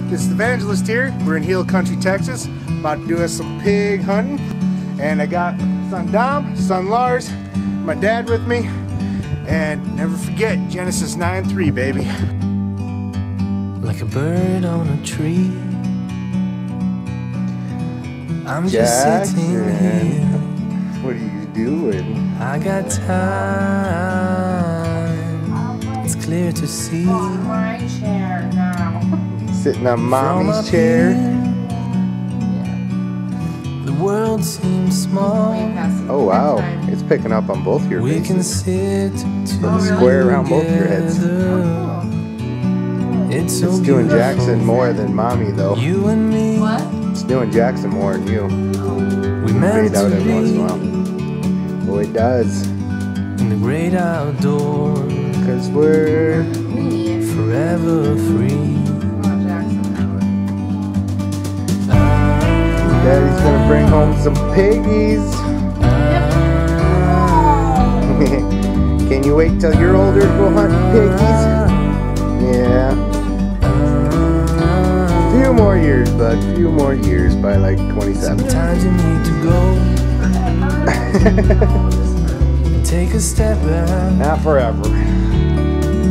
This is Evangelist here. We're in Hill Country, Texas, about to do us some pig hunting. And I got son Dom, son Lars, my dad with me. And never forget, Genesis 9:3, baby. Like a bird on a tree, I'm just sitting here. What are you doing? I got time, it's clear to see. On my chair now. Sitting on mommy's chair. The world seems small. Oh wow, it's picking up on both your We can faces. sit Square around both your heads. together. It's so It's doing beautiful. Jackson more than mommy though. You and me. What? It's doing Jackson more than you. We meant Fade out to every once in a be while. Well, it does. in the great outdoors, Cause we're Me. forever free. Oh, Jackson. Daddy's gonna bring home some piggies. Can you wait till you're older to go hunt piggies? Yeah. Few more years, bud. Few more years by like 27. Sometimes you need to go and take a step back. Not forever.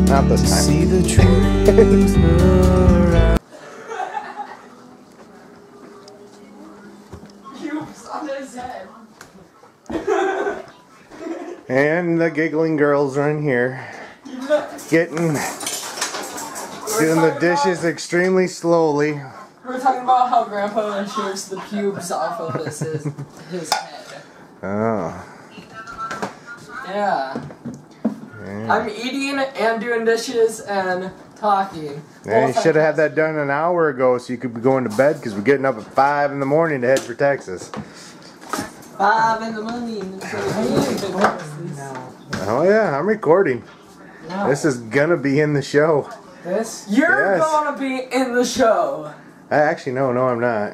Not this time. See the truth around. And the giggling girls are in here. Doing the dishes extremely slowly. We're talking about how Grandpa shaves the pubes off of his head. Oh. Yeah. I'm eating and doing dishes and talking. Yeah, you should have had that done an hour ago so you could be going to bed because we're getting up at 5 in the morning to head for Texas. 5 in the morning. Oh yeah, I'm recording. No. This is gonna be in the show. You're Yes. gonna be in the show. Actually, no, I'm not.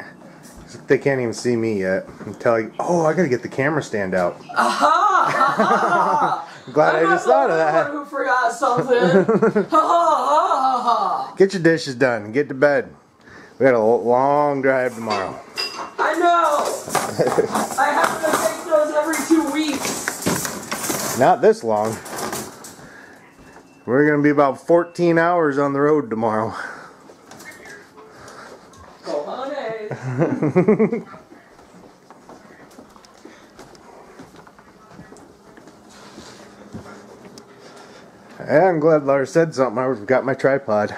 They can't even see me yet. I'm telling you. Oh, I gotta get the camera stand out. Aha! Glad I just thought of I'm that. who forgot something. Ha ha! Get your dishes done and get to bed. We got a long drive tomorrow. I know. I have to take those every 2 weeks. Not this long. We're gonna be about 14 hours on the road tomorrow. Go honey. Yeah, I'm glad Lars said something. I got my tripod.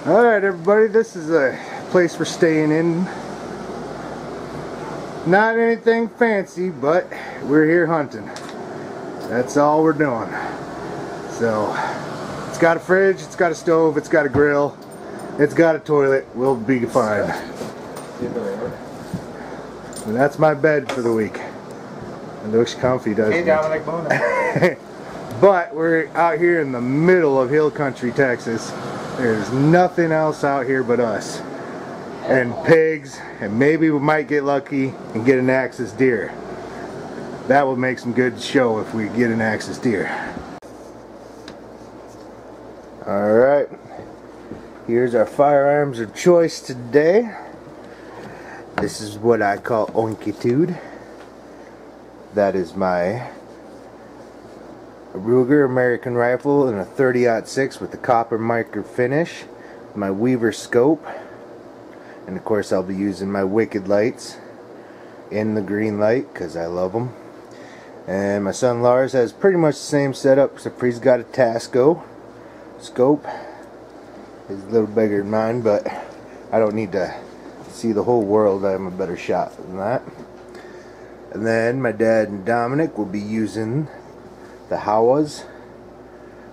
Alright everybody, this is a place we're staying in. Not anything fancy, but we're here hunting. That's all we're doing. So, it's got a fridge, it's got a stove, it's got a grill, it's got a toilet. We'll be fine. And that's my bed for the week. It looks comfy, doesn't it? Hey, Dominic Bona. But we're out here in the middle of Hill Country, Texas. There's nothing else out here but us. And pigs, and maybe we might get lucky and get an axis deer. That would make some good show if we get an axis deer. Alright, here's our firearms of choice today. This is what I call Oinkitude. That is my Ruger American rifle and a 30-06 with the copper micro finish. My Weaver scope. And of course I'll be using my Wicked lights in the green light because I love them. And my son Lars has pretty much the same setup except for he's got a Tasco scope. It's a little bigger than mine, but I don't need to see the whole world. I'm a better shot than that. And then my dad and Dominic will be using the Howas,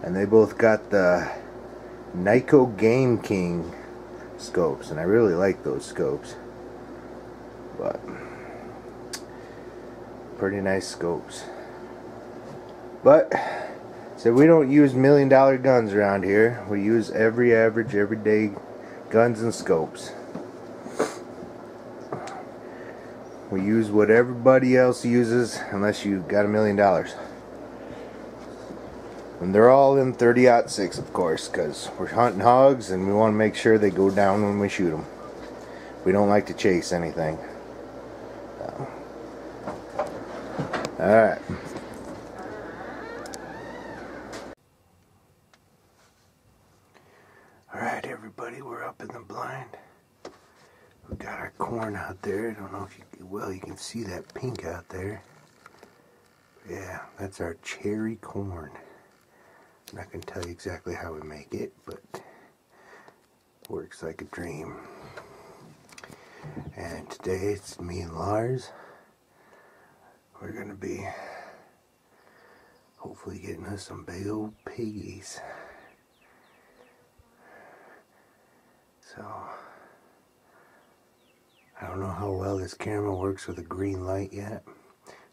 and they both got the Nikon Game King scopes, and I really like those scopes. But pretty nice scopes. But so we don't use $1 million guns around here. We use every average, everyday guns and scopes. We use what everybody else uses unless you got $1 million. And they're all in 30-06, of course, because we're hunting hogs and we want to make sure they go down when we shoot them. We don't like to chase anything. So. Alright. Alright, everybody, we're up in the blind. We've got our corn out there. I don't know if you can see that pink out there. Yeah, that's our cherry corn. I'm not going to tell you exactly how we make it, but it works like a dream. And today it's me and Lars. We're going to be hopefully getting us some big old piggies. So, I don't know how well this camera works with a green light yet.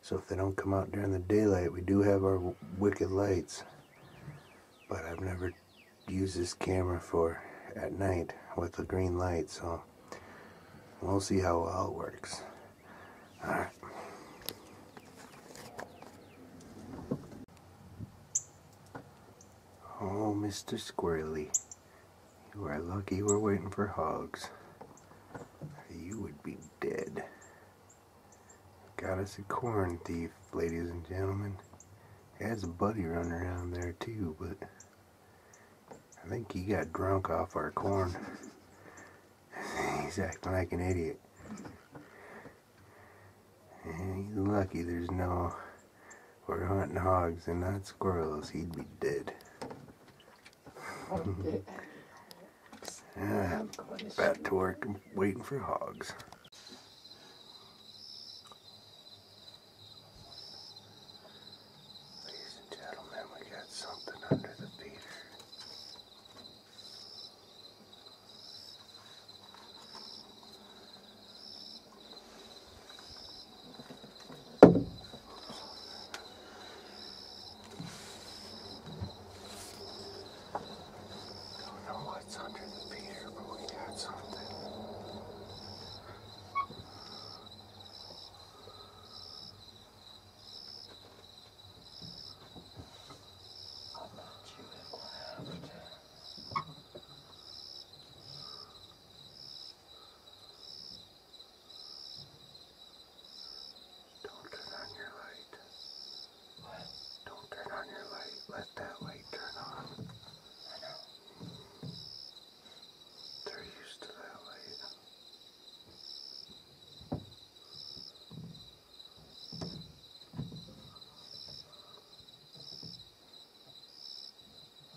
So if they don't come out during the daylight, we do have our wicked lights. But I've never used this camera for at night with the green light, so we'll see how well it works. Alright. Oh, Mr. Squirrely, you are lucky we're waiting for hogs. You would be dead. Got us a corn thief, ladies and gentlemen. He has a buddy running around there too, but I think he got drunk off our corn. He's acting like an idiot. And he's lucky there's no... We're hunting hogs and not squirrels. He'd be dead. Back to work and waiting for hogs. Ladies and gentlemen, we got something under the feeder. Don't know what's under the feeder, but we got something. Don't turn on your light. What? Don't turn on your light. Let that light turn on. I know. They're used to that light.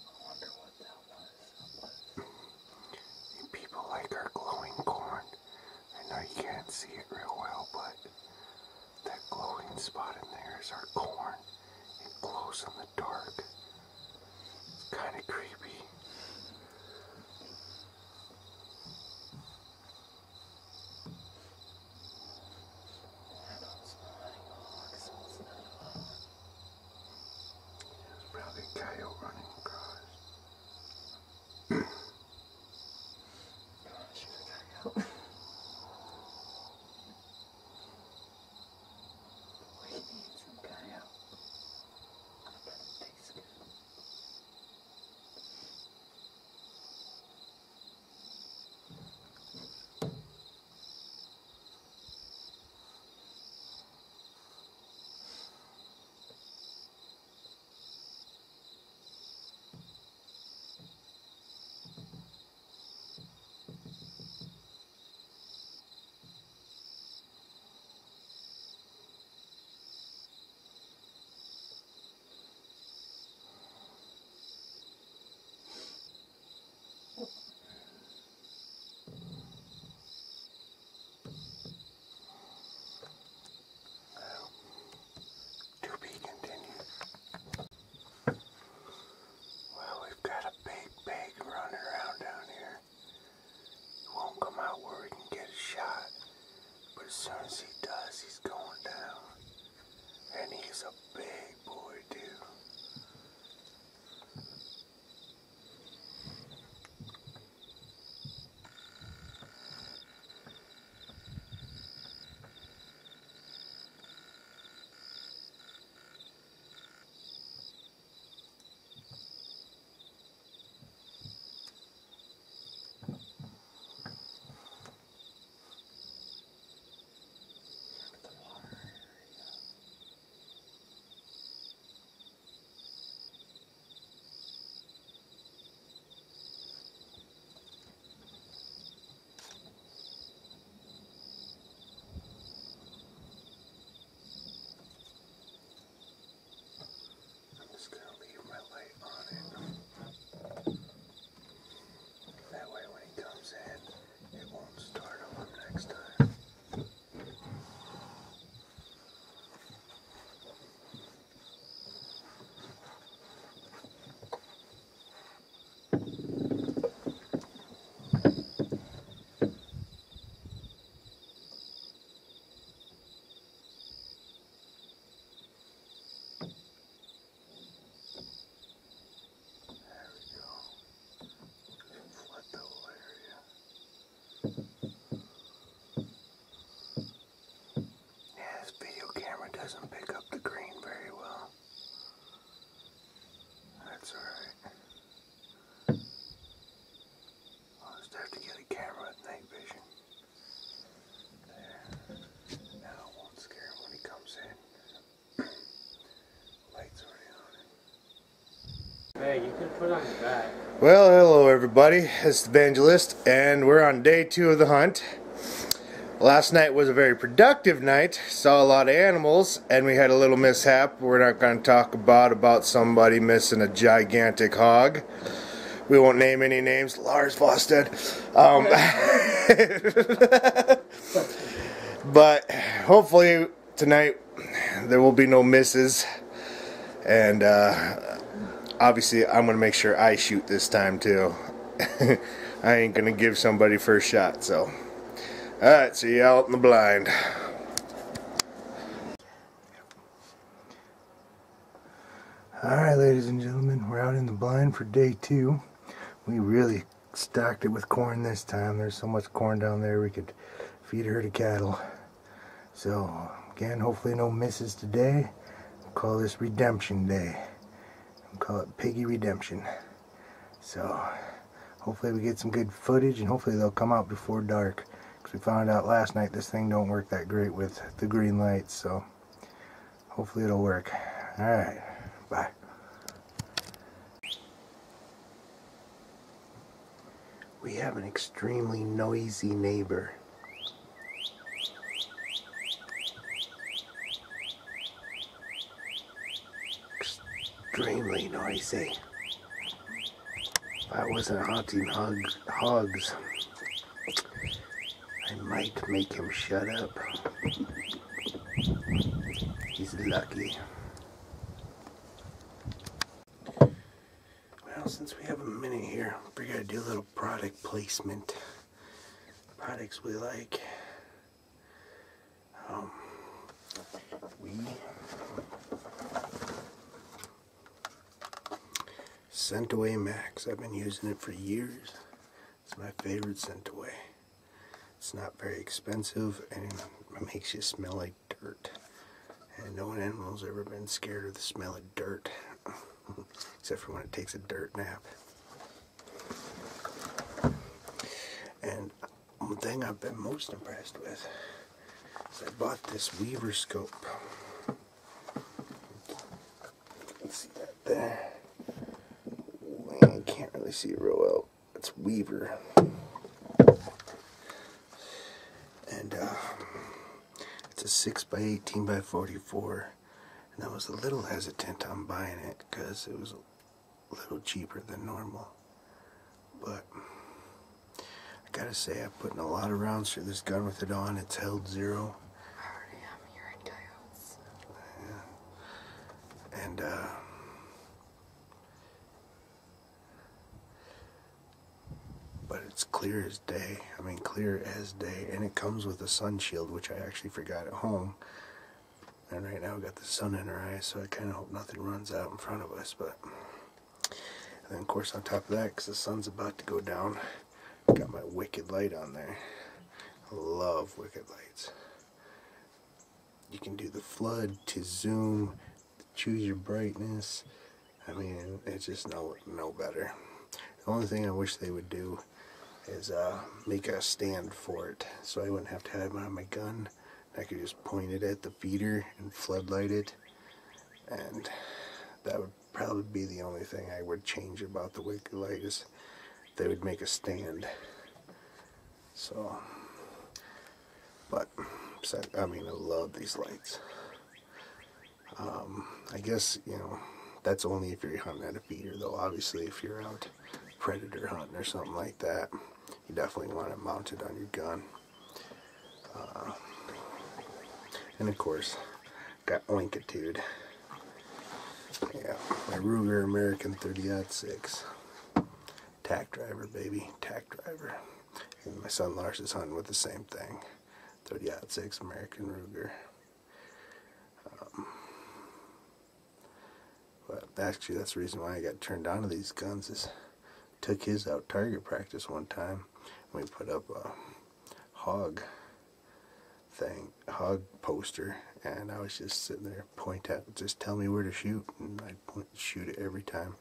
I wonder what that was. People like our glowing corn. I know you can't see it real well, but that glowing spot in there is our corn. It glows in the dark. It's kind of creepy. There's probably a coyote running across. To be continued. Well, we've got a big running around down here. He won't come out where we can get a shot. But as soon as he does, he's going down. And he's a big boy, too. You could put it on your back. Well, hello everybody, it's the Evangelist, and we're on day 2 of the hunt. Last night was a very productive night, saw a lot of animals, and we had a little mishap we're not going to talk about somebody missing a gigantic hog. We won't name any names, Lars Vosted. But hopefully tonight there will be no misses, and obviously I'm going to make sure I shoot this time too. I ain't going to give somebody first shot, so. Alright, see you out in the blind. Alright, ladies and gentlemen, we're out in the blind for day 2. We really stocked it with corn this time. There's so much corn down there we could feed a herd of cattle. So, again, hopefully no misses today. We'll call this Redemption Day. We'll call it Piggy Redemption. So, hopefully we get some good footage, and hopefully they'll come out before dark. Because we found out last night this thing don't work that great with the green lights, so hopefully it'll work. Alright, bye. We have an extremely noisy neighbor. Extremely noisy. If I wasn't hunting hogs, I might make him shut up. He's lucky. Well, since we have a minute here, we're gonna do a little product placement. Products we like. Scent-Away Max. I've been using it for years. It's my favorite Scent-Away. It's not very expensive, and it makes you smell like dirt. And no animal's ever been scared of the smell of dirt. Except for when it takes a dirt nap. And one thing I've been most impressed with is I bought this Weaver scope. You can see that there. I can't really see it real well. It's Weaver. And it's a 6x18 by 44. And I was a little hesitant on buying it because it was a little cheaper than normal. But I gotta say, I've put in a lot of rounds through this gun with it on. It's held 0. I already am hearing coyotes. Yeah. And but it's clear as day. I mean, clear as day. And it comes with a sun shield, which I actually forgot at home. And right now we got the sun in our eyes, so I kind of hope nothing runs out in front of us. But and then of course on top of that, because the sun's about to go down, I got my Wicked light on there. I love Wicked lights. You can do the flood to zoom, choose your brightness. I mean, it's just no better. The only thing I wish they would do is make a stand for it, so I wouldn't have to have it on my gun. I could just point it at the feeder and floodlight it, and that would probably be the only thing I would change about the Wicked light, is they would make a stand. So, but I mean, I love these lights. I guess, you know, that's only if you're hunting at a feeder, though. Obviously, if you're out predator hunting or something like that, you definitely want it mounted on your gun. And of course, got Oinkitude. Yeah, my Ruger American 30-06. Tack driver, baby, tack driver. And my son Lars is hunting with the same thing. 30-06 American Ruger. But actually, that's the reason why I got turned on to these guns. Is took his out target practice one time. We put up a hog poster, and I was just sitting there, just tell me where to shoot, and I'd shoot it every time,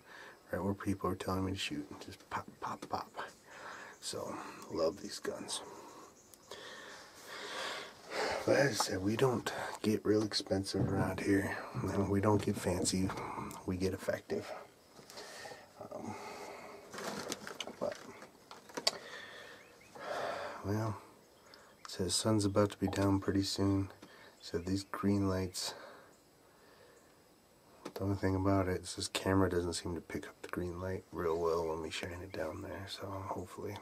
right where people were telling me to shoot, and just pop, pop, pop. So, love these guns. But as I said, we don't get real expensive around here, and we don't get fancy, we get effective. Well, it says sun's about to be down pretty soon. So these green lights, the only thing about it is this camera doesn't seem to pick up the green light real well when we shine it down there. So hopefully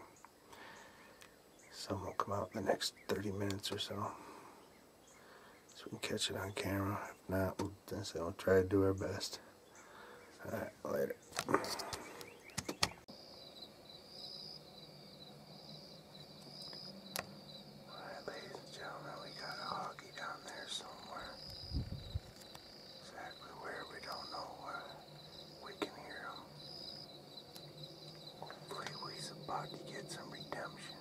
some will come out in the next 30 minutes or so. So we can catch it on camera. If not, we'll try to do our best. Alright, later. To get some redemption.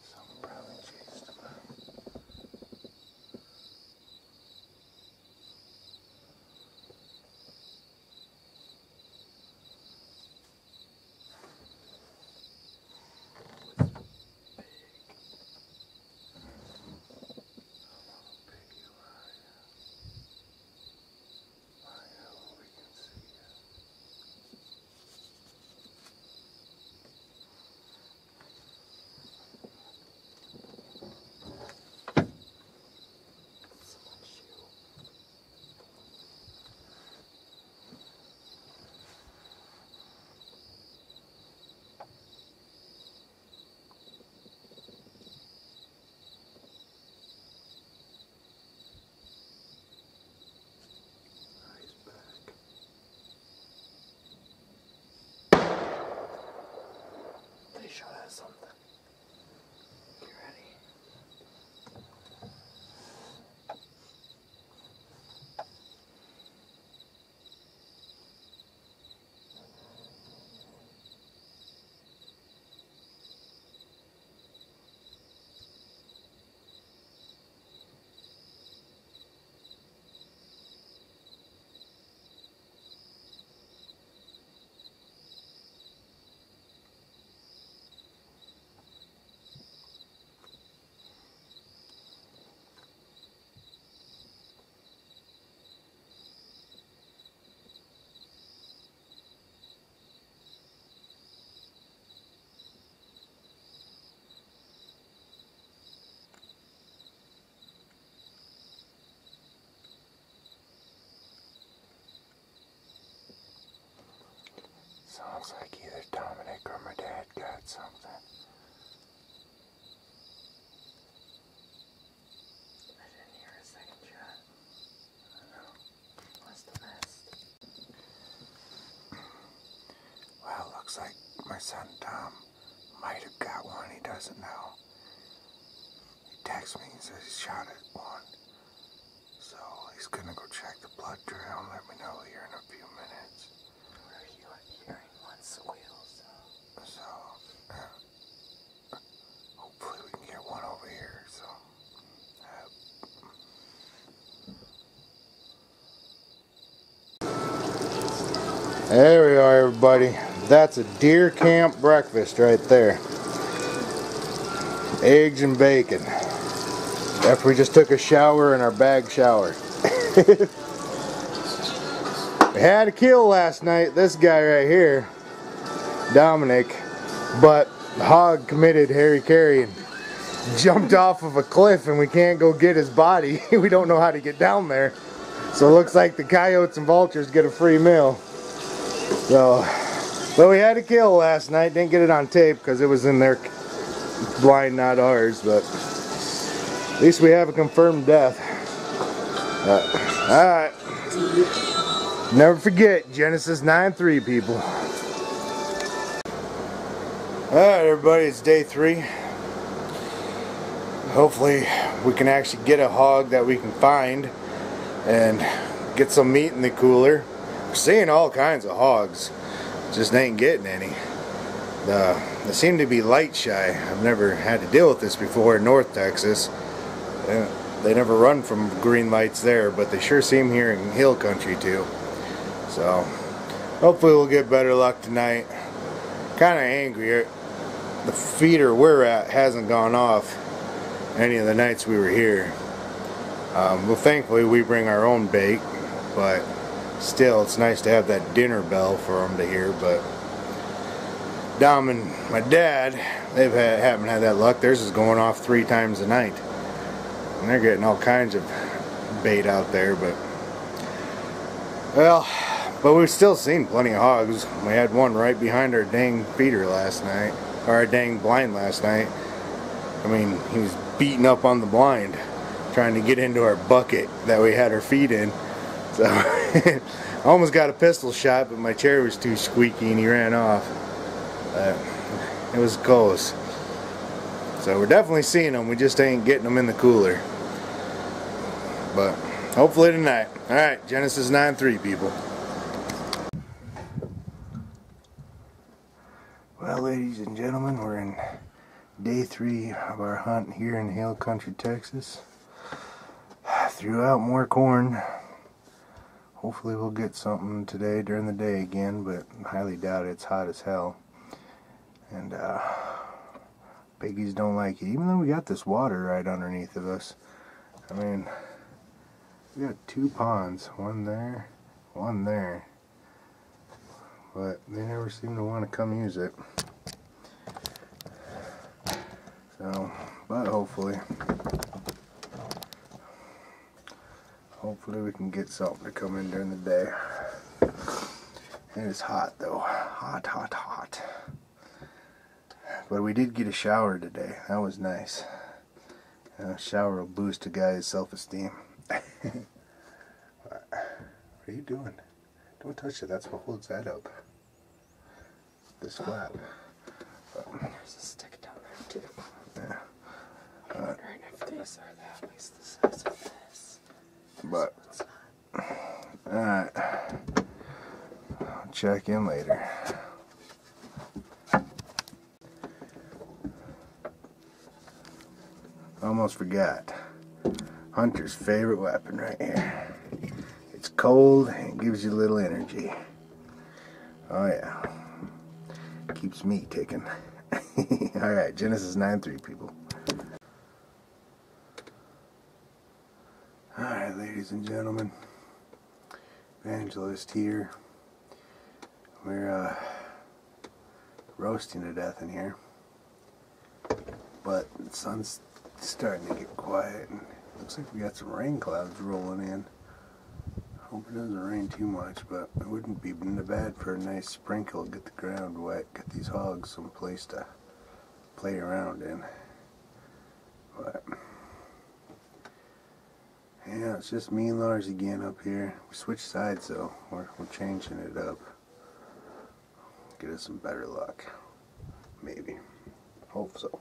Some probably chased him out. Shot at something. You ready? Sounds like either Dominic or my dad got something. I didn't hear a second shot. I know. Must have missed. Well, looks like my son Tom might have got one. He doesn't know. He texts me and says he shot at one. So he's gonna go check the blood trail and let me know here in a few minutes. Were you hearing one squeal? So, hopefully we can get one over here. So, there we are, everybody. That's a deer camp breakfast right there. Eggs and bacon. After we just took a shower in our bag shower. We had a kill last night, this guy right here, Dominic, but the hog committed hara-kiri and jumped off of a cliff and we can't go get his body. We don't know how to get down there. So it looks like the coyotes and vultures get a free meal. So, but we had a kill last night, didn't get it on tape because it was in their blind, not ours, but at least we have a confirmed death. Alright. Never forget, Genesis 9:3, people. Alright, everybody, it's day 3. Hopefully, we can actually get a hog that we can find and get some meat in the cooler. We're seeing all kinds of hogs, just ain't getting any. They seem to be light shy. I've never had to deal with this before in North Texas. They never run from green lights there, but they sure seem here in hill country too. So hopefully we'll get better luck tonight. kind of angry. The feeder we're at hasn't gone off any of the nights we were here. Well, thankfully we bring our own bait, but still it's nice to have that dinner bell for them to hear. But Dom and my dad, haven't had that luck. Theirs is going off 3 times a night, and they're getting all kinds of bait out there. But we've still seen plenty of hogs. We had one right behind our dang feeder last night, or our dang blind last night. I mean, he was beating up on the blind trying to get into our bucket that we had our feed in. So I almost got a pistol shot, but my chair was too squeaky and he ran off. It was close. So we're definitely seeing them. We just ain't getting them in the cooler. But hopefully tonight. Alright, Genesis 9-3, people. Well, ladies and gentlemen, we're in day 3 of our hunt here in Hale Country, Texas. Threw out more corn. Hopefully we'll get something today during the day again, but highly doubt it. It's hot as hell. And piggies don't like it, even though we got this water right underneath of us. I mean, we got 2 ponds, one there, one there, but they never seem to want to come use it. So, but hopefully we can get something to come in during the day. It is hot though, hot, hot, hot. But we did get a shower today. That was nice. A shower will boost a guy's self-esteem. What are you doing? Don't touch it. That's what holds that up. This flap. There's a stick down there too. Yeah. I'm wondering if these are at least the size of this. But alright. I'll check in later. Almost forgot. Hunter's favorite weapon right here. It's cold and it gives you a little energy. Oh yeah. Keeps me ticking. Alright, Genesis 9-3, people. Alright, ladies and gentlemen. Evangelist here. We're roasting to death in here. But the sun's starting to get quiet, and looks like we got some rain clouds rolling in. Hope it doesn't rain too much, but it wouldn't be bad for a nice sprinkle, get the ground wet, get these hogs some place to play around in. But yeah, it's just me and Lars again up here. We switched sides though. We're changing it up. Get us some better luck. Maybe. Hope so.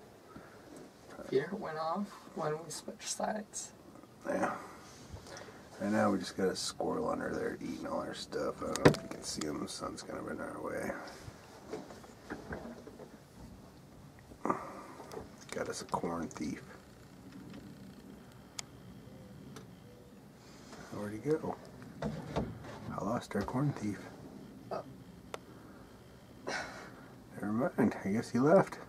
Feeder went off when we switched sides. Yeah. Right now we just got a squirrel under there eating all our stuff. I don't know if you can see him. The sun's kind of in our way. Got us a corn thief. Where'd he go? I lost our corn thief. Never mind. I guess he left.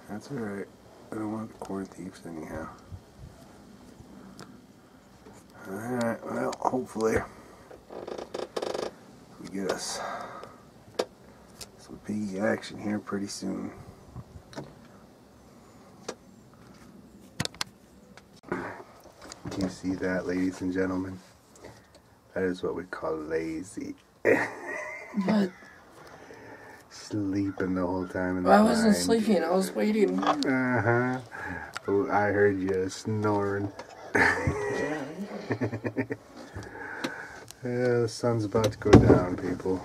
That's alright. I don't want the corn thieves anyhow. Alright, well, hopefully we get us some piggy action here pretty soon. Do you see that, ladies and gentlemen? That is what we call lazy. But sleeping the whole time in the I wasn't blind. sleeping, I was waiting. Uh-huh. Oh, I heard you snoring. Yeah, the sun's about to go down, people.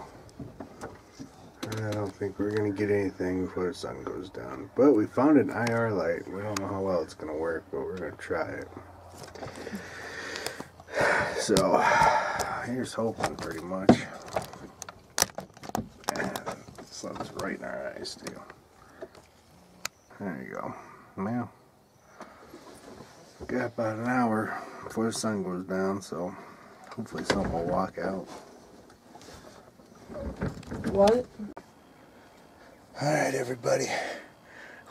I don't think we're going to get anything before the sun goes down. But we found an IR light. We don't know how well it's going to work, but we're going to try it. So, here's hoping pretty much. And the sun's right in our eyes, too. There you go. Well, got about an hour before the sun goes down, so hopefully something will walk out. What? Alright, everybody.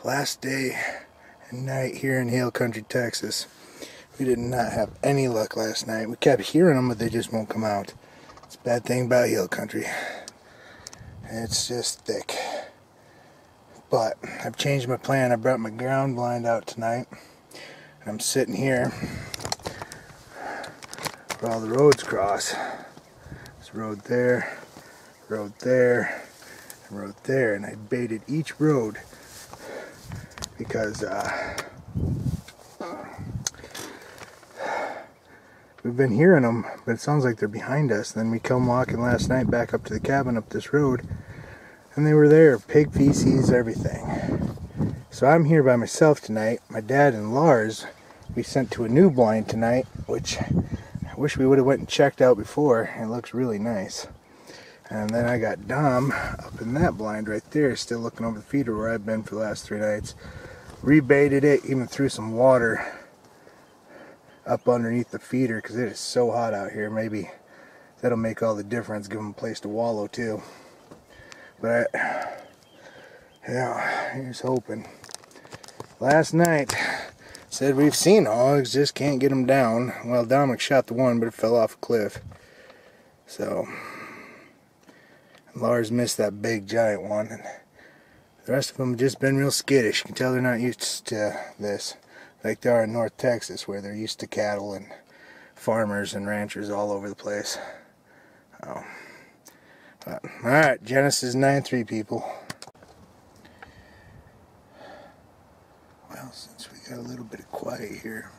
Last day and night here in Hill Country, Texas. We did not have any luck last night. We kept hearing them, but they just won't come out. It's a bad thing about Hill Country. It's just thick. But I've changed my plan. I brought my ground blind out tonight. I'm sitting here where all the roads cross. There's a road there, and road there, and I baited each road because we've been hearing them, but it sounds like they're behind us. And then we come walking last night back up to the cabin up this road, and they were there, pig feces, everything. So I'm here by myself tonight. My dad and Lars, we sent to a new blind tonight, which I wish we would have went and checked out before. It looks really nice. And then I got Dom up in that blind right there, still looking over the feeder where I've been for the last 3 nights. Rebaited it, even threw some water up underneath the feeder because it is so hot out here. Maybe that'll make all the difference, give them a place to wallow too. But yeah, here's hoping. Last night said we've seen hogs, just can't get them down. Well, Dominic shot the one, but it fell off a cliff. So Lars missed that big giant one, and the rest of them have just been real skittish. You can tell they're not used to this, like they are in North Texas, where they're used to cattle and farmers and ranchers all over the place. Alright, Genesis 9:3, people. Well, since we got a little bit of quiet here,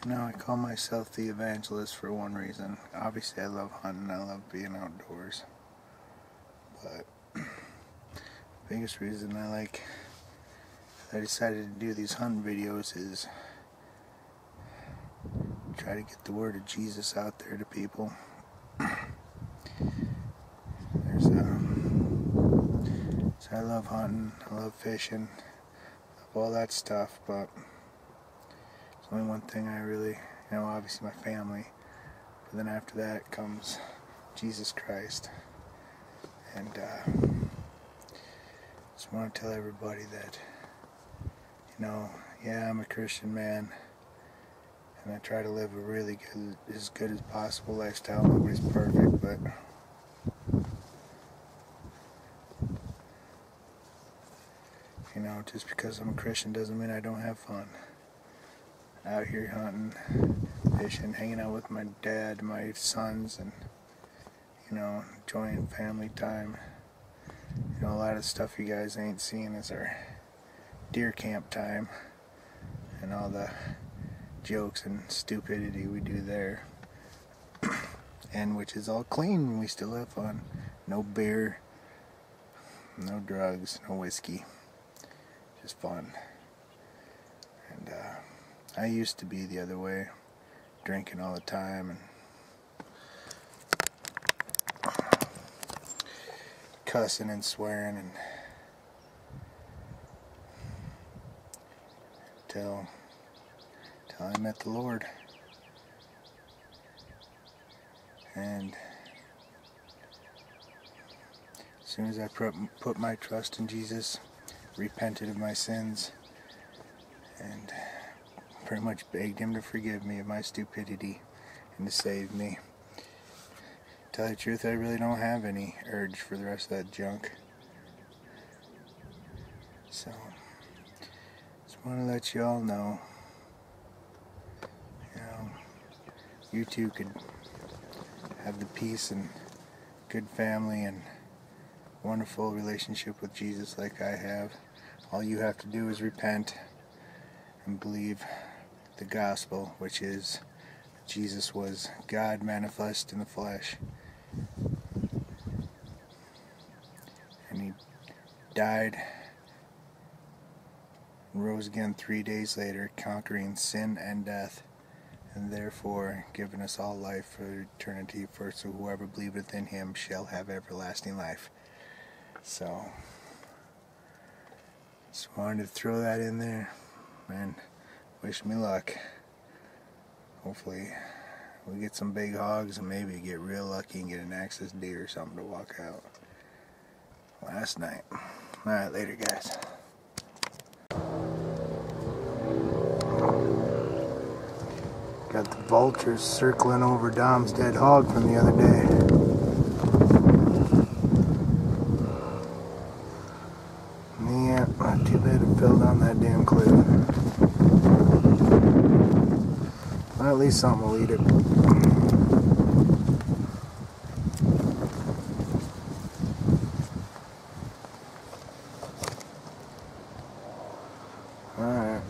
I call myself the evangelist for one reason. Obviously, I love hunting, I love being outdoors. But the biggest reason I decided to do these hunting videos is try to get the word of Jesus out there to people. So I love hunting, I love fishing, I love all that stuff, but there's only one thing I really, obviously my family, but then after that comes Jesus Christ. And just want to tell everybody that, yeah, I'm a Christian man, and I try to live a really good, as good as possible lifestyle. Nobody's perfect, but just because I'm a Christian doesn't mean I don't have fun. Out here hunting, fishing, hanging out with my dad, my sons, and enjoying family time. A lot of stuff you guys ain't seen is our deer camp time and all the jokes and stupidity we do there. And which is all clean and we still have fun. No beer, no drugs, no whiskey. Just fun. And I used to be the other way, drinking all the time and cussing and swearing, and till I met the Lord. And as soon as I put my trust in Jesus, repented of my sins, and pretty much begged him to forgive me of my stupidity and to save me. To tell you the truth, I really don't have any urge for the rest of that junk. So, just want to let you all know, you too could have the peace and good family and wonderful relationship with Jesus like I have. All you have to do is repent and believe the gospel, which is Jesus was God manifest in the flesh, and he died and rose again 3 days later, conquering sin and death, and therefore giving us all life for eternity. For so whoever believeth in him shall have everlasting life. So just wanted to throw that in there, and wish me luck. Hopefully we get some big hogs and maybe get real lucky and get an access deer or something to walk out last night. Alright, later guys. Got the vultures circling over Dom's dead hog from the other day. Yeah, not too bad it fell down that damn cliff. Well, at least something will eat it. Alright,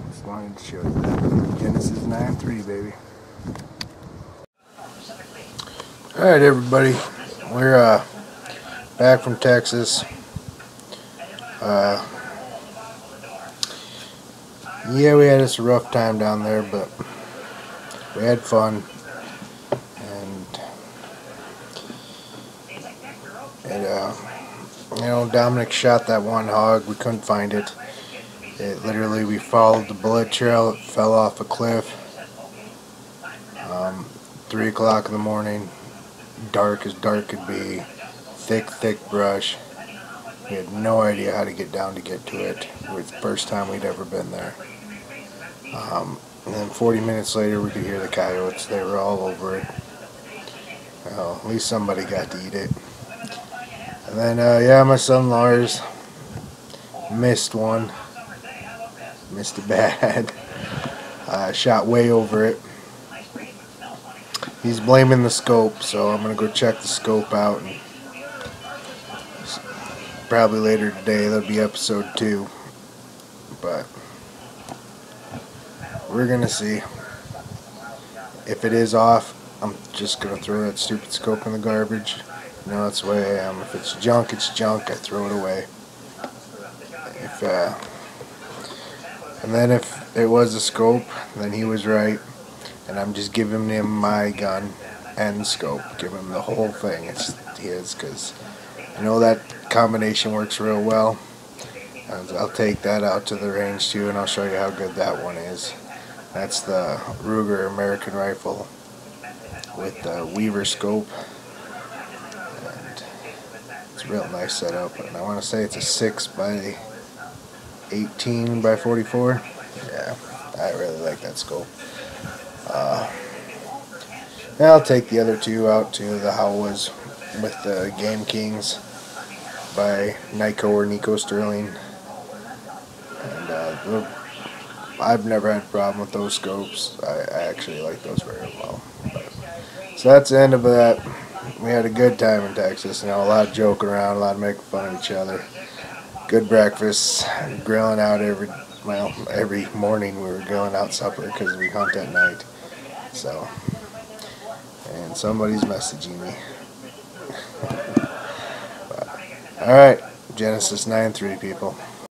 just wanted to show you that. Genesis 9.3, baby. Alright, everybody. We're back from Texas. Yeah, we had us a rough time down there, but we had fun. And you know, Dominic shot that one hog. We couldn't find it. It literally, we followed the blood trail. It fell off a cliff. 3 o'clock in the morning. Dark as dark could be. Thick brush. We had no idea how to get down to get to it. It was the first time we'd ever been there. And then 40 minutes later we could hear the coyotes. They were all over it. Well, at least somebody got to eat it. And then, yeah, my son Lars missed one. Missed it bad. Shot way over it. He's blaming the scope, so I'm going to go check the scope out. And probably later today, that'll be episode 2. But we're going to see. If it is off, I'm just going to throw that stupid scope in the garbage. You know, that's the way I am. If it's junk, it's junk. I throw it away. And then if it was a scope, then he was right. And I'm just giving him my gun and scope. Give him the whole thing. It's his, because I know that combination works real well. And I'll take that out to the range too, and I'll show you how good that one is. That's the Ruger American rifle with the Weaver scope. And it's a real nice setup. And I want to say it's a 6 by 18 by 44. Yeah, I really like that scope. I'll take the other two out to the Howas with the Game Kings by Nico or Nico Sterling. And I've never had a problem with those scopes. I actually like those very well. So that's the end of that. We had a good time in Texas. You know, a lot of joking around, a lot of making fun of each other. Good breakfast, grilling out every morning. We were grilling out supper because we hunt at night. So, and somebody's messaging me. Alright, Genesis 9.3, people.